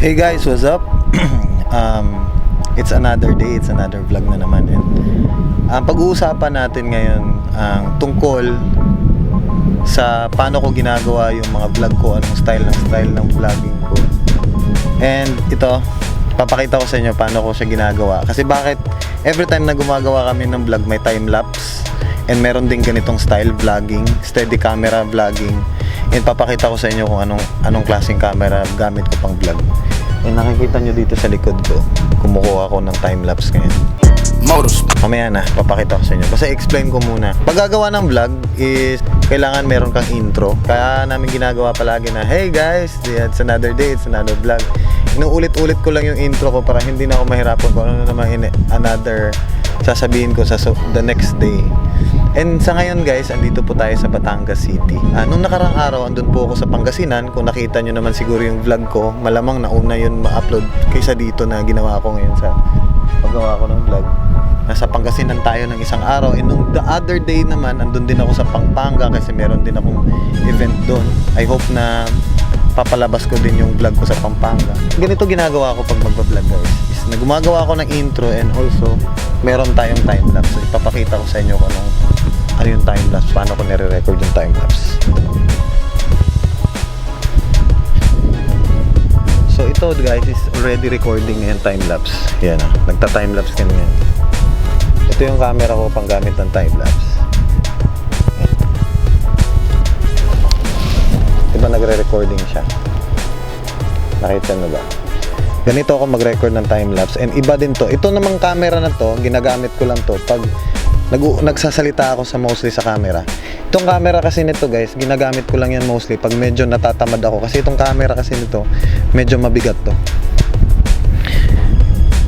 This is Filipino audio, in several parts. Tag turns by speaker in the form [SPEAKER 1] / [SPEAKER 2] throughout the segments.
[SPEAKER 1] Hey guys, what's up? It's another day, it's another vlog na naman. And pag-uusapan natin ngayon ang tungkol sa paano ko ginagawa yung mga vlog ko, anong style ng vlogging ko. And ito, papakita ko sa inyo paano ko siya ginagawa. Kasi bakit every time na gumagawa kami ng vlog may time lapse, and meron din ganitong style vlogging, steady camera vlogging. And papakita ko sa inyo kung anong klaseng camera gamit ko pang vlog. And nakikita nyo dito sa likod ko, kumukuha ako ng time lapse ngayon. Mamaya na, papakita ko sa inyo. Kasi explain ko muna. Paggagawa ng vlog is kailangan meron kang intro. Kaya namin ginagawa palagi na, hey guys, it's another day, it's another vlog. Inuulit-ulit ko lang yung intro ko para hindi na ako mahirapan kung ano naman another sasabihin ko sa the next day. And sa ngayon guys, andito po tayo sa Batangas City. Nung nakarang araw, andun po ako sa Pangasinan. Kung nakita nyo naman siguro yung vlog ko, malamang nauna yun ma-upload kaysa dito na ginawa ko ngayon sa paggawa ko ng vlog. Nasa Pangasinan tayo ng isang araw. And nung the other day naman, andun din ako sa Pampanga kasi meron din akong event doon. I hope na papalabas ko din yung vlog ko sa Pampanga. Ganito ginagawa ko pag magbablog guys, is na gumagawa ko ng intro and also meron tayong time-lapse. So ipapakita ko sa inyo kung ano yung time-lapse, paano ko nire-record yung time-lapse. So ito guys is already recording ngayon time-lapse. Yan nagta-time-lapse kami ngayon. Ito yung camera ko pang gamit ng time-lapse. Diba nagre-recording siya? Nakita nyo ba? Ganito ako mag-record ng time-lapse. And iba din to. Ito namang camera na to, ginagamit ko lang to pag nagsasalita ako mostly sa camera. Itong camera kasi nito guys, ginagamit ko lang yan mostly pag medyo natatamad ako. Kasi itong camera kasi nito, medyo mabigat to.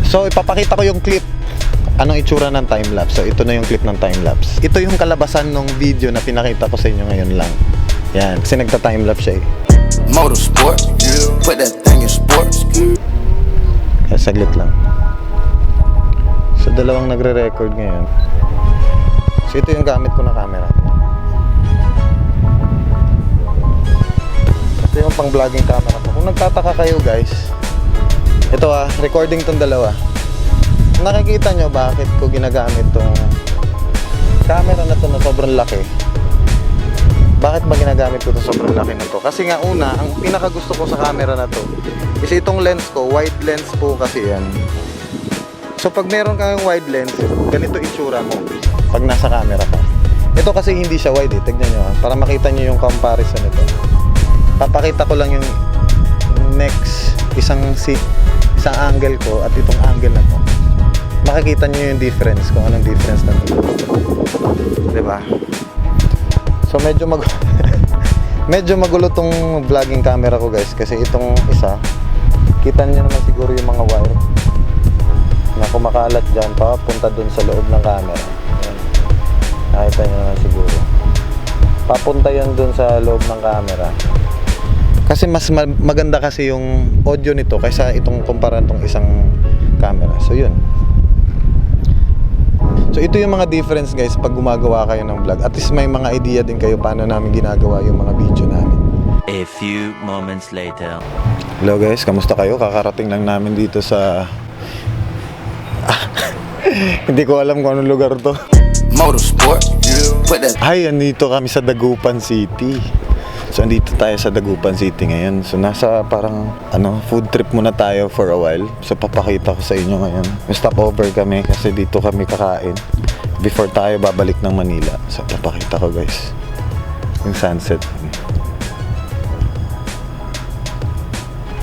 [SPEAKER 1] So ipapakita ko yung clip. Anong itsura ng time-lapse. So ito na yung clip ng time-lapse. Ito yung kalabasan ng video na pinakita ko sa inyo ngayon lang. Yan, kasi nagta-timelapse siya eh.
[SPEAKER 2] Motorsport, put that thing in sports.
[SPEAKER 1] Kaya saglit lang. So dalawang nagre-record ngayon. So ito yung gamit ko na camera. Ito yung pang vlogging camera ko. Kung nagtataka kayo guys, ito recording tong dalawa. Nakikita nyo bakit ko ginagamit tong camera na to na sobrang laki. Bakit ba ginagamit ko itong sobrang laki na to? Kasi nga una, ang pinakagusto ko sa camera na to is itong lens ko, wide lens po kasi yan. So pag meron kang wide lens, ganito itsura mo pag nasa camera ka. Ito kasi hindi siya wide eh, tignan nyo para makita nyo yung comparison nito. Papakita ko lang yung next isang angle ko at itong angle na to. Makikita nyo yung difference, kung anong difference na to. Diba? So medyo magulo tong vlogging camera ko guys kasi itong isa, kita niyo naman siguro yung mga wire na kumakalat dyan papunta dun sa loob ng camera. Ayan. Nakita niyo naman siguro papunta yan dun sa loob ng camera kasi mas maganda kasi yung audio nito kaysa itong kumpara tong isang camera. So yun. So ito yung mga difference guys pag gumagawa kayo ng vlog. At least may mga idea din kayo paano namin ginagawa yung mga video namin.
[SPEAKER 3] A few moments later.
[SPEAKER 1] Hello guys, kamusta kayo? Kakarating lang namin dito sa hindi ko alam kung anong lugar to.
[SPEAKER 2] Motorsport, put that.
[SPEAKER 1] Ay, andito kami sa Dagupan City. So andito tayo sa Dagupan City ngayon. So nasa parang food trip muna tayo for a while. So papakita ko sa inyo ngayon. Stop over kami kasi dito kami kakain before tayo babalik ng Manila. So papakita ko guys yung sunset.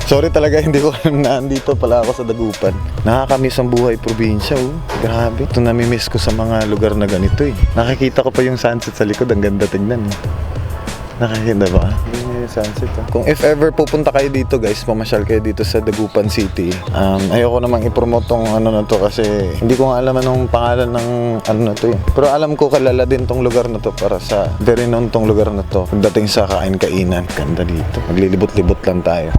[SPEAKER 1] Sorry talaga, hindi ko alam na andito pala ako sa Dagupan. Nakakamiss ang buhay probinsya Grabe. Ito nami-miss ko sa mga lugar na ganito eh. Nakikita ko pa yung sunset sa likod, ang ganda tingnan Nakakita ba? Yun yung sunset Kung if ever pupunta kayo dito guys, pamasyal kayo dito sa Dagupan City, ayoko namang i-promote tong na to kasi hindi ko nga alam anong pangalan ng na to eh. Pero alam ko kalala din tong lugar na to para sa very known tong lugar na to. Pagdating sa kain-kainan, ganda dito. Maglilibot-libot lang tayo.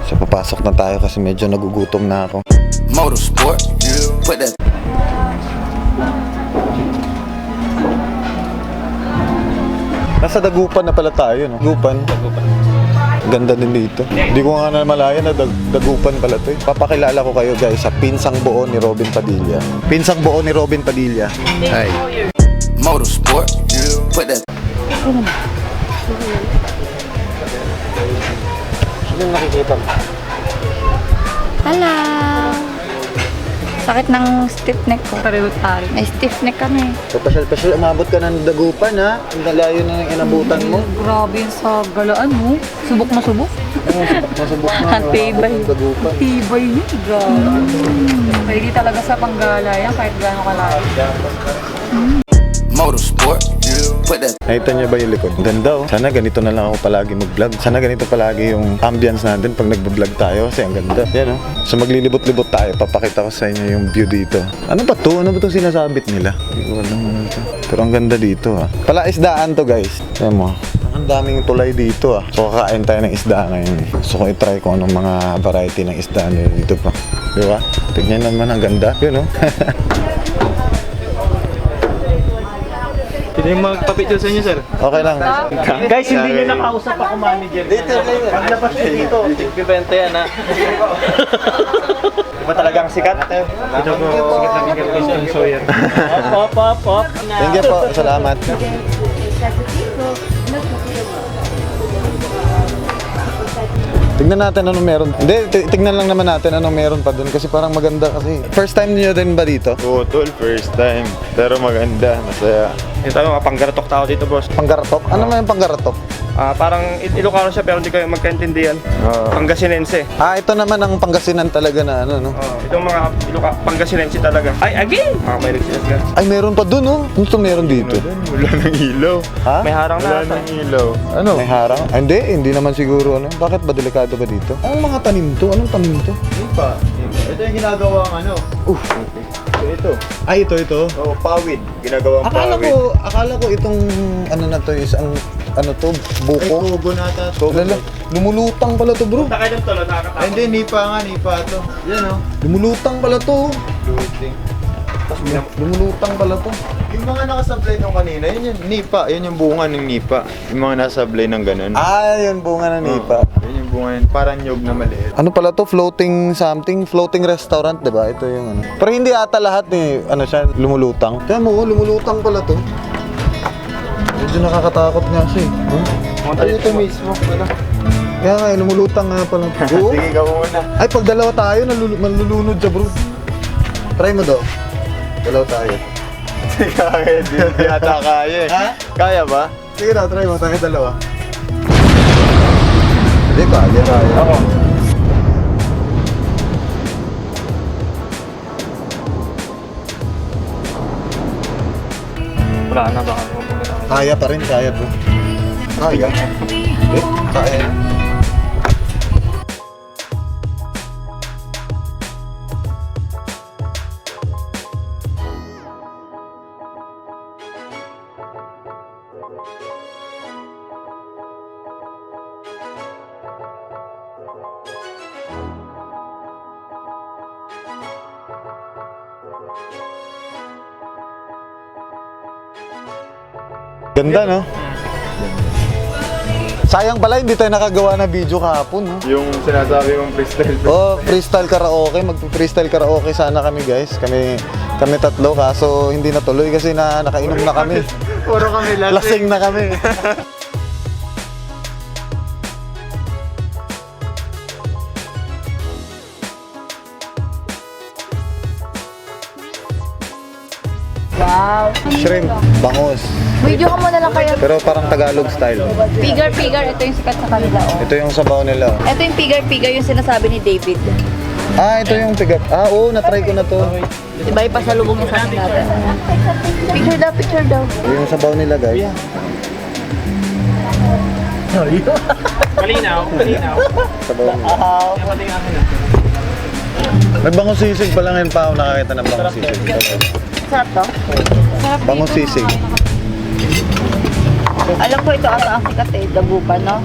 [SPEAKER 1] So papasok na tayo kasi medyo nagugutom na ako.
[SPEAKER 2] Motorsport, put that.
[SPEAKER 1] Nasa Dagupan na pala tayo, no? Dagupan. Ganda din dito. Hindi ko nga namalaya na Dagupan pala to. Papakilala ko kayo guys sa Pinsang Buo ni Robin Padilla. Pinsang Buo ni Robin Padilla. Ay.
[SPEAKER 2] Motorsport, put that.
[SPEAKER 1] Sino yung nakikita mo?
[SPEAKER 4] Hello! Sakit ng stiff neck ko. Pareho-pareho. May stiff neck kami.
[SPEAKER 1] So, pasyal-pasyal, umabot ka ng Dagupan, ha? Ang layo na ng inabutan mo.
[SPEAKER 4] Grabe yun sa galaan mo. Subok na subok.
[SPEAKER 1] Masubok na.
[SPEAKER 4] Ang tibay.
[SPEAKER 1] Dagupan.
[SPEAKER 4] Tibay niya. Grabe. Pwede talaga sa panggala yan kahit gano'ng kalayo.
[SPEAKER 2] Motorsport, put that.
[SPEAKER 1] Nakita niyo ba yung likod? Ganda, oh. Sana ganito na lang ako palagi mag-vlog. Sana ganito palagi yung ambience natin pag nag-vlog tayo kasi ang ganda. Yan, oh. So maglilibot-libot tayo. Papakita ko sa inyo yung view dito. Ano ba to? Ano ba itong sinasabit nila? Hindi ko alam ano to. Pero ang ganda dito, ha. Palaisdaan to, guys. Ayan mo. Ang daming tulay dito, ah. So kakain tayo ng isda ngayon. Gusto ko i-try kung anong mga variety ng isda nila dito pa. Di ba? Tignan naman ang ganda. Yun, oh.
[SPEAKER 5] Pwede magpapicture sa inyo, sir?
[SPEAKER 1] Okay lang.
[SPEAKER 5] Guys, hindi nyo nakausap ako manager. Dito, paglabas nyo dito. Tigpibenta yan, ha? Diba talagang sikat? Ito po, sikat na bigyan Christian Sawyer. Op.
[SPEAKER 1] Thank you po. Salamat. Tignan natin anong meron. Hindi, tignan lang naman natin anong meron pa dun kasi parang maganda kasi. First time niyo din ba dito?
[SPEAKER 6] Oo, tol, first time. Pero maganda, masaya.
[SPEAKER 5] Ito, mga panggaratok tao dito, boss.
[SPEAKER 1] Panggaratok? Ano naman yung panggaratok?
[SPEAKER 5] Parang Ilocano siya pero hindi kayo magkaintindihan. Pangasinense.
[SPEAKER 1] Ito naman ang Pangasinan talaga na ano, no?
[SPEAKER 5] Itong mga Pangasinense talaga. Ay, again! May nagsinas.
[SPEAKER 1] Ay, meron pa dun, oh. Ano to meron dito?
[SPEAKER 6] Wala nang ilaw.
[SPEAKER 1] Ha?
[SPEAKER 5] May harang
[SPEAKER 6] Wala
[SPEAKER 5] na.
[SPEAKER 6] nang ilaw.
[SPEAKER 1] Ano? May harang? Ay, hindi naman siguro, ano. Bakit ba delikado ba dito? Anong mga tanim to? Anong tanim to?
[SPEAKER 6] Pa. Ito yung ginagawang ano. Ito.
[SPEAKER 1] Ay, ito.
[SPEAKER 6] Oh, pawid. Ginagawang pawid.
[SPEAKER 1] Akala ko itong ano na to is ang ano to,
[SPEAKER 6] Ay,
[SPEAKER 1] buko.
[SPEAKER 6] tubo nata.
[SPEAKER 1] Lala, lumulutang pala to, bro.
[SPEAKER 5] Takay ng tolo, nakakatakot.
[SPEAKER 6] Ay, hindi, nipa to. Yan oh.
[SPEAKER 1] Lumulutang pala to.
[SPEAKER 6] Looting.
[SPEAKER 1] Lumulutang pala to.
[SPEAKER 6] Yung mga nakasablay nung kanina, yun yung nipa. Yun yung bunga ng nipa. Yung mga nasablay ng ganun.
[SPEAKER 1] Yun bunga ng nipa.
[SPEAKER 6] Yun yung bunga yun. Parang nyog na maliit.
[SPEAKER 1] Ano pala to? Floating something? Floating restaurant, diba? Ito yung ano. Pero hindi ata lahat ni ano siya, lumulutang. Kaya mo, lumulutang pala to. Medyo nakakatakot nga siya eh.
[SPEAKER 6] Ay, ito mismo. Wala.
[SPEAKER 1] Kaya nga, lumulutang nga pala. Oo.
[SPEAKER 6] Sige, ikaw muna.
[SPEAKER 1] Ay, pag dalawa tayo, malulunod siya, bro. Try mo daw. Dalawa tayo.
[SPEAKER 6] Hindi kaya. Hindi ata kaya eh.
[SPEAKER 1] Ha?
[SPEAKER 6] Kaya ba?
[SPEAKER 1] Sige na, try mo. Tayo dalawa. Hindi pa, hindi kaya.
[SPEAKER 5] Ako. Wala na baka.
[SPEAKER 1] Kaya pa rin, kaya bro. Kaya. Kaya. Ganda, no? Sayang pala, hindi tayo nakagawa na video kahapon, no?
[SPEAKER 6] Yung sinasabi mong freestyle.
[SPEAKER 1] Oh, freestyle karaoke. Mag-freestyle karaoke sana kami, guys. Kami tatlo, kaso hindi natuloy kasi nakainom na kami.
[SPEAKER 6] Puro kami
[SPEAKER 1] Lasing na kami.
[SPEAKER 4] Wow.
[SPEAKER 1] Shrimp, bangus.
[SPEAKER 4] Video ka muna lang kayo.
[SPEAKER 1] Pero parang Tagalog style.
[SPEAKER 4] Pigar. Ito yung sikat sa kanila, oh.
[SPEAKER 1] Ito yung sabaw nila.
[SPEAKER 4] Ito yung pigar yung sinasabi ni David.
[SPEAKER 1] Ito yung pigat. Oo, na-try ko na to.
[SPEAKER 4] Diba ipasalubong niya sa akin natin. Picture daw.
[SPEAKER 1] Ito yung sabaw nila, guys.
[SPEAKER 5] Malinaw.
[SPEAKER 1] Sabaw nila. May bangus sisig pa lang yun pa ako nakakita ng bangus sisig.
[SPEAKER 4] Sarap to? Sarap
[SPEAKER 1] Bangus sisig.
[SPEAKER 4] Alam ko ito ata ang sikat eh, Dagupan, no?